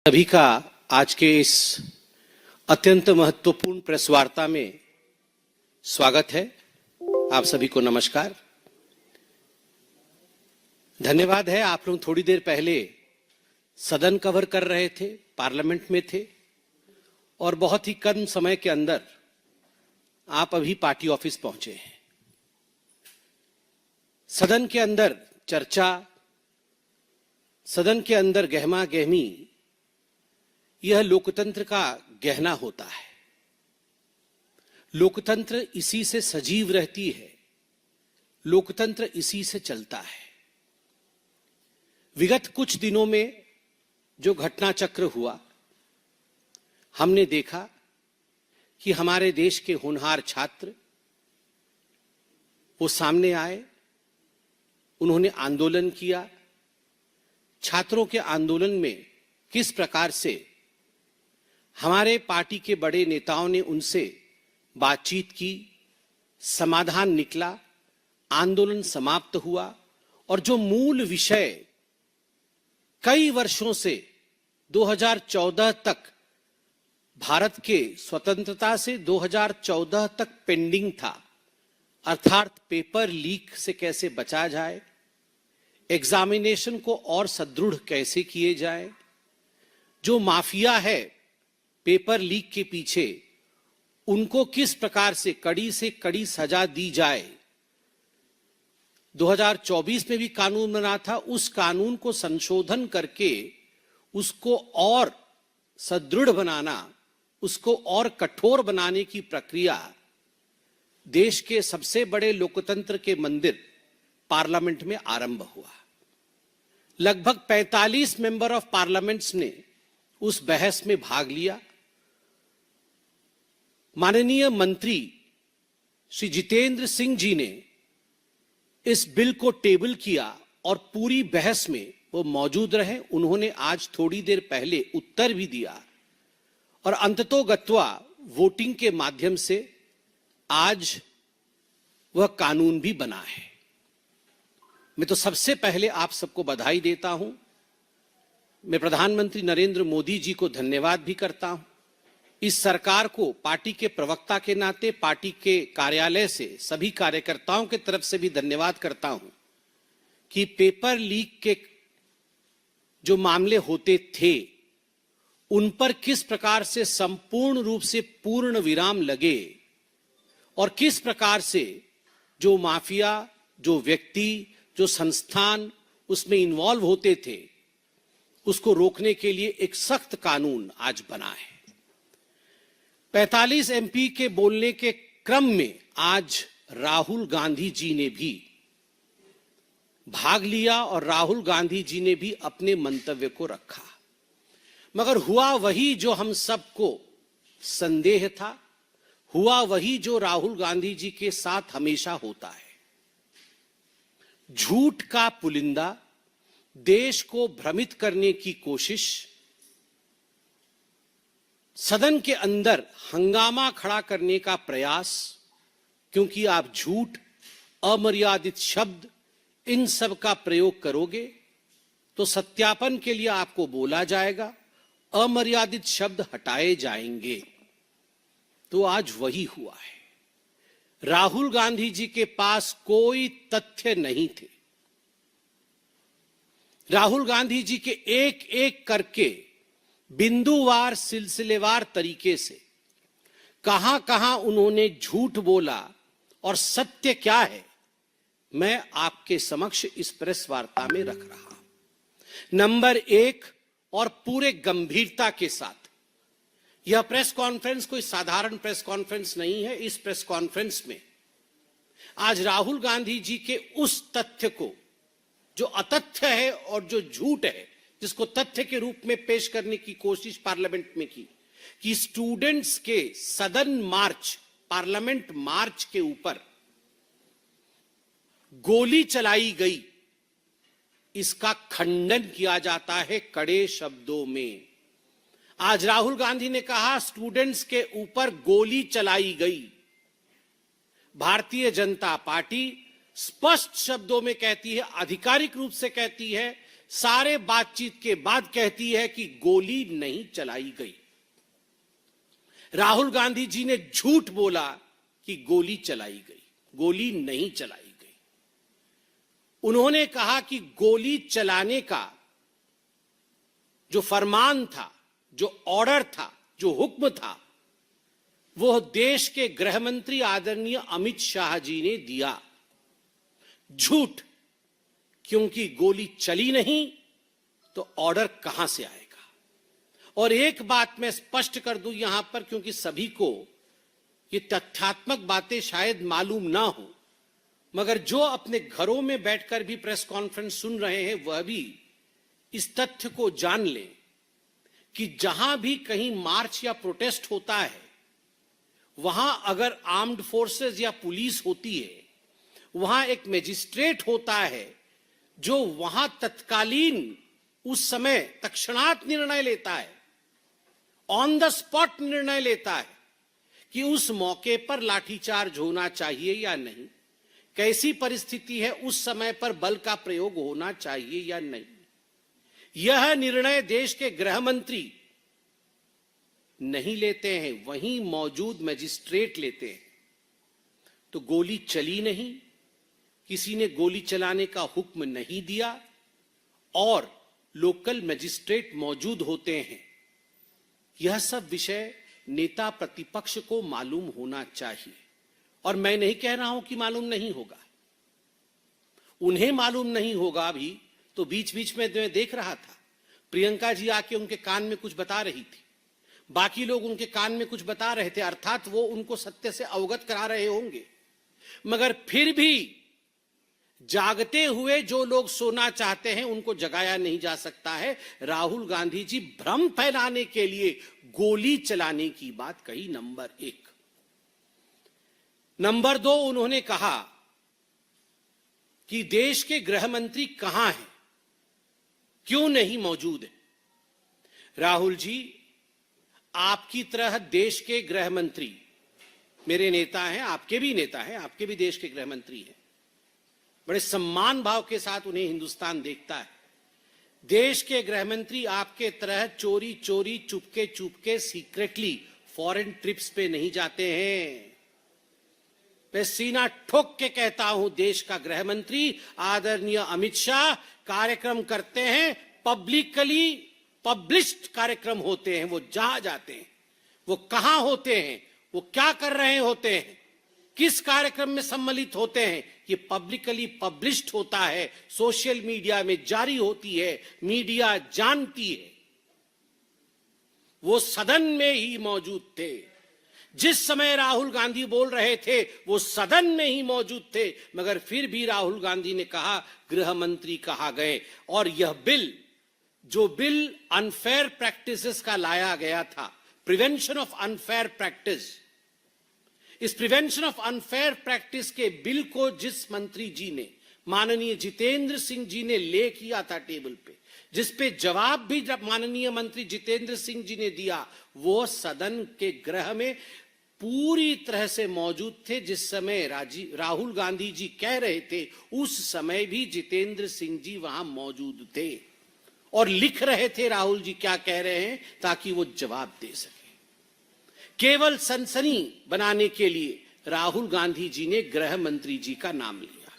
सभी का आज के इस अत्यंत महत्वपूर्ण प्रेस वार्ता में स्वागत है। आप सभी को नमस्कार। धन्यवाद है, आप लोग थोड़ी देर पहले सदन कवर कर रहे थे, पार्लियामेंट में थे और बहुत ही कम समय के अंदर आप अभी पार्टी ऑफिस पहुंचे हैं। सदन के अंदर चर्चा, सदन के अंदर गहमा गहमी, यह लोकतंत्र का गहना होता है। लोकतंत्र इसी से सजीव रहती है, लोकतंत्र इसी से चलता है। विगत कुछ दिनों में जो घटना चक्र हुआ, हमने देखा कि हमारे देश के होनहार छात्र वो सामने आए, उन्होंने आंदोलन किया। छात्रों के आंदोलन में किस प्रकार से हमारे पार्टी के बड़े नेताओं ने उनसे बातचीत की, समाधान निकला, आंदोलन समाप्त हुआ और जो मूल विषय कई वर्षों से 2014 तक, भारत के स्वतंत्रता से 2014 तक पेंडिंग था, अर्थात पेपर लीक से कैसे बचा जाए, एग्जामिनेशन को और सुदृढ़ कैसे किए जाए, जो माफिया है पेपर लीक के पीछे, उनको किस प्रकार से कड़ी सजा दी जाए। 2024 में भी कानून बना था, उस कानून को संशोधन करके उसको और सुदृढ़ बनाना, उसको और कठोर बनाने की प्रक्रिया देश के सबसे बड़े लोकतंत्र के मंदिर पार्लियामेंट में आरंभ हुआ। लगभग 45 मेंबर ऑफ पार्लियामेंट्स ने उस बहस में भाग लिया। माननीय मंत्री श्री जितेंद्र सिंह जी ने इस बिल को टेबल किया और पूरी बहस में वो मौजूद रहे। उन्होंने आज थोड़ी देर पहले उत्तर भी दिया और अंततोगत्वा वोटिंग के माध्यम से आज वह कानून भी बना है। मैं तो सबसे पहले आप सबको बधाई देता हूं। मैं प्रधानमंत्री नरेंद्र मोदी जी को धन्यवाद भी करता हूं। इस सरकार को पार्टी के प्रवक्ता के नाते, पार्टी के कार्यालय से सभी कार्यकर्ताओं की तरफ से भी धन्यवाद करता हूं कि पेपर लीक के जो मामले होते थे उन पर किस प्रकार से संपूर्ण रूप से पूर्ण विराम लगे और किस प्रकार से जो माफिया, जो व्यक्ति, जो संस्थान उसमें इन्वॉल्व होते थे, उसको रोकने के लिए एक सख्त कानून आज बना है। 45 एमपी के बोलने के क्रम में आज राहुल गांधी जी ने भी भाग लिया और राहुल गांधी जी ने भी अपने मंतव्य को रखा, मगर हुआ वही जो हम सबको संदेह था, हुआ वही जो राहुल गांधी जी के साथ हमेशा होता है। झूठ का पुलिंदा, देश को भ्रमित करने की कोशिश, सदन के अंदर हंगामा खड़ा करने का प्रयास, क्योंकि आप झूठ, अमर्यादित शब्द, इन सब का प्रयोग करोगे तो सत्यापन के लिए आपको बोला जाएगा, अमर्यादित शब्द हटाए जाएंगे। तो आज वही हुआ है। राहुल गांधी जी के पास कोई तथ्य नहीं थे। राहुल गांधी जी के एक एक करके बिंदुवार, सिलसिलेवार तरीके से कहां कहां उन्होंने झूठ बोला और सत्य क्या है, मैं आपके समक्ष इस प्रेस वार्ता में रख रहा हूं। नंबर एक, और पूरे गंभीरता के साथ, यह प्रेस कॉन्फ्रेंस कोई साधारण प्रेस कॉन्फ्रेंस नहीं है। इस प्रेस कॉन्फ्रेंस में आज राहुल गांधी जी के उस तथ्य को, जो अतथ्य है और जो झूठ है, जिसको तथ्य के रूप में पेश करने की कोशिश पार्लियामेंट में की, कि स्टूडेंट्स के सदन मार्च, पार्लियामेंट मार्च के ऊपर गोली चलाई गई, इसका खंडन किया जाता है कड़े शब्दों में। आज राहुल गांधी ने कहा स्टूडेंट्स के ऊपर गोली चलाई गई। भारतीय जनता पार्टी स्पष्ट शब्दों में कहती है, आधिकारिक रूप से कहती है सारे बातचीत के बाद कहती है कि गोली नहीं चलाई गई। राहुल गांधी जी ने झूठ बोला कि गोली चलाई गई, गोली नहीं चलाई गई। उन्होंने कहा कि गोली चलाने का जो फरमान था, जो ऑर्डर था, जो हुक्म था, वो देश के गृह मंत्री आदरणीय अमित शाह जी ने दिया। झूठ, क्योंकि गोली चली नहीं तो ऑर्डर कहां से आएगा। और एक बात मैं स्पष्ट कर दूं यहां पर, क्योंकि सभी को ये तथ्यात्मक बातें शायद मालूम ना हो, मगर जो अपने घरों में बैठकर भी प्रेस कॉन्फ्रेंस सुन रहे हैं वह भी इस तथ्य को जान लें कि जहां भी कहीं मार्च या प्रोटेस्ट होता है, वहां अगर आर्म्ड फोर्सेस या पुलिस होती है, वहां एक मजिस्ट्रेट होता है जो वहां तत्कालीन उस समय तत्क्षणात निर्णय लेता है, ऑन द स्पॉट निर्णय लेता है कि उस मौके पर लाठीचार्ज होना चाहिए या नहीं, कैसी परिस्थिति है, उस समय पर बल का प्रयोग होना चाहिए या नहीं। यह निर्णय देश के गृह मंत्री नहीं लेते हैं, वहीं मौजूद मजिस्ट्रेट लेते हैं। तो गोली चली नहीं, किसी ने गोली चलाने का हुक्म नहीं दिया और लोकल मजिस्ट्रेट मौजूद होते हैं। यह सब विषय नेता प्रतिपक्ष को मालूम होना चाहिए। और मैं नहीं कह रहा हूं कि मालूम नहीं होगा, उन्हें मालूम नहीं होगा भी। तो बीच बीच में मैं देख रहा था, प्रियंका जी आके उनके कान में कुछ बता रही थी, बाकी लोग उनके कान में कुछ बता रहे थे, अर्थात वो उनको सत्य से अवगत करा रहे होंगे। मगर फिर भी जागते हुए जो लोग सोना चाहते हैं उनको जगाया नहीं जा सकता है। राहुल गांधी जी भ्रम फैलाने के लिए गोली चलाने की बात कही, नंबर एक। नंबर दो, उन्होंने कहा कि देश के गृह मंत्री कहां हैं, क्यों नहीं मौजूद है। राहुल जी, आपकी तरह देश के गृह मंत्री मेरे नेता हैं, आपके भी नेता हैं, आपके भी देश के गृह मंत्री हैं। बड़े सम्मान भाव के साथ उन्हें हिंदुस्तान देखता है। देश के गृह मंत्री आपके तरह चोरी चोरी, Chupke Chupke, secretly foreign trips पे नहीं जाते हैं। मैं सीना ठोक के कहता हूं, देश का गृह मंत्री आदरणीय अमित शाह कार्यक्रम करते हैं, पब्लिकली पब्लिश्ड कार्यक्रम होते हैं। वो जहां जाते हैं, वो कहां होते हैं, वो क्या कर रहे होते हैं, किस कार्यक्रम में सम्मिलित होते हैं, ये पब्लिकली पब्लिश्ड होता है, सोशल मीडिया में जारी होती है, मीडिया जानती है। वो सदन में ही मौजूद थे जिस समय राहुल गांधी बोल रहे थे, वो सदन में ही मौजूद थे। मगर फिर भी राहुल गांधी ने कहा गृह मंत्री कहा गए। और यह बिल, जो बिल अनफेयर प्रैक्टिसेस का लाया गया था, प्रिवेंशन ऑफ अनफेयर प्रैक्टिस, इस प्रिवेंशन ऑफ अनफेयर प्रैक्टिस के बिल को जिस मंत्री जी ने, माननीय जितेंद्र सिंह जी ने ले किया था टेबल पे, जिस पे जवाब भी जब माननीय मंत्री जितेंद्र सिंह जी ने दिया, वो सदन के गृह में पूरी तरह से मौजूद थे। जिस समय राहुल गांधी जी कह रहे थे, उस समय भी जितेंद्र सिंह जी वहां मौजूद थे और लिख रहे थे राहुल जी क्या कह रहे हैं, ताकि वो जवाब दे सके। केवल सनसनी बनाने के लिए राहुल गांधी जी ने गृह मंत्री जी का नाम लिया।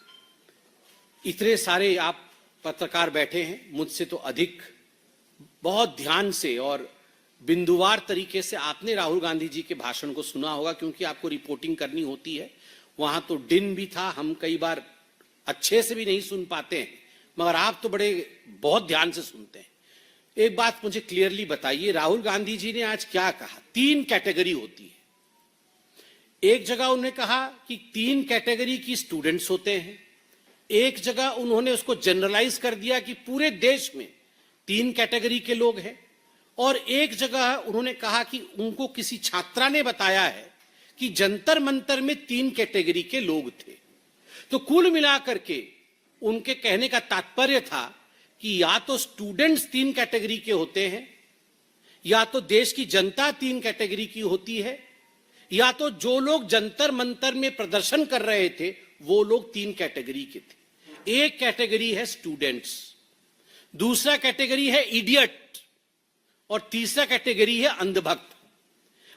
इतने सारे आप पत्रकार बैठे हैं, मुझसे तो अधिक बहुत ध्यान से और बिंदुवार तरीके से आपने राहुल गांधी जी के भाषण को सुना होगा, क्योंकि आपको रिपोर्टिंग करनी होती है। वहां तो दिन भी था, हम कई बार अच्छे से भी नहीं सुन पाते हैं, मगर आप तो बड़े बहुत ध्यान से सुनते हैं। एक बात मुझे क्लियरली बताइए, राहुल गांधी जी ने आज क्या कहा? 3 कैटेगरी होती है। एक जगह उन्होंने कहा कि 3 कैटेगरी की स्टूडेंट्स होते हैं, एक जगह उन्होंने उसको जनरलाइज कर दिया कि पूरे देश में 3 कैटेगरी के लोग हैं, और एक जगह उन्होंने कहा कि उनको किसी छात्रा ने बताया है कि जंतर मंतर में 3 कैटेगरी के लोग थे। तो कुल मिलाकर के उनके कहने का तात्पर्य था कि या तो स्टूडेंट्स 3 कैटेगरी के होते हैं, या तो देश की जनता 3 कैटेगरी की होती है, या तो जो लोग जंतर मंतर में प्रदर्शन कर रहे थे वो लोग 3 कैटेगरी के थे। एक कैटेगरी है स्टूडेंट्स। दूसरा कैटेगरी है इडियट और तीसरा कैटेगरी है अंधभक्त।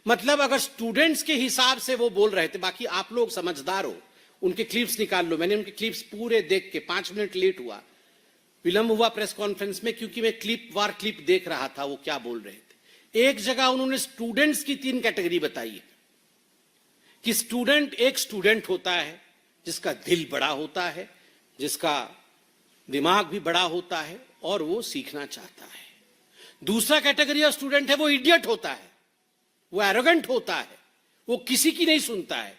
मतलब अगर स्टूडेंट्स के हिसाब से वो बोल रहे थे, बाकी आप लोग समझदार हो, उनके क्लिप्स निकाल लो। मैंने उनके क्लिप्स पूरे देख के 5 मिनट लेट हुआ, विलंब हुआ प्रेस कॉन्फ्रेंस में, क्योंकि मैं क्लिप देख रहा था वो क्या बोल रहे थे। एक जगह उन्होंने स्टूडेंट्स की 3 कैटेगरी बताई है कि एक स्टूडेंट होता है जिसका दिल बड़ा होता है, जिसका दिमाग भी बड़ा होता है और वो सीखना चाहता है। दूसरा कैटेगरी ऑफ स्टूडेंट है वो इडियट होता है, वो एरोगेंट होता है, वो किसी की नहीं सुनता है।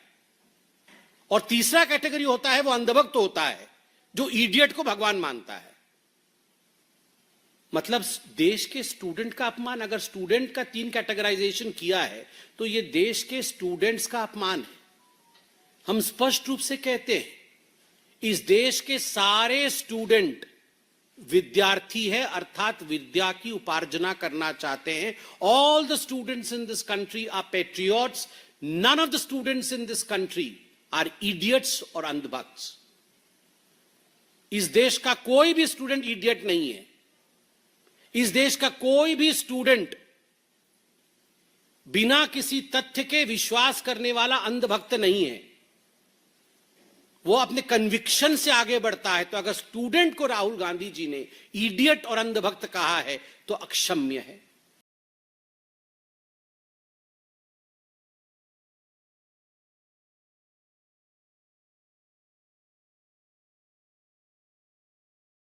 और तीसरा कैटेगरी होता है वो अंधभक्त होता है, जो इडियट को भगवान मानता है। मतलब देश के स्टूडेंट का अपमान, अगर स्टूडेंट का 3 कैटेगराइजेशन किया है तो ये देश के स्टूडेंट्स का अपमान है। हम स्पष्ट रूप से कहते हैं इस देश के सारे स्टूडेंट विद्यार्थी है, अर्थात विद्या की उपार्जना करना चाहते हैं। All the students in this country are patriots, none of the students in this country are idiots और अंधभक्त। इस देश का कोई भी स्टूडेंट इडियट नहीं है। इस देश का कोई भी स्टूडेंट बिना किसी तथ्य के विश्वास करने वाला अंधभक्त नहीं है। वो अपने कन्विक्शन से आगे बढ़ता है। तो अगर स्टूडेंट को राहुल गांधी जी ने इडियट और अंधभक्त कहा है तो अक्षम्य है।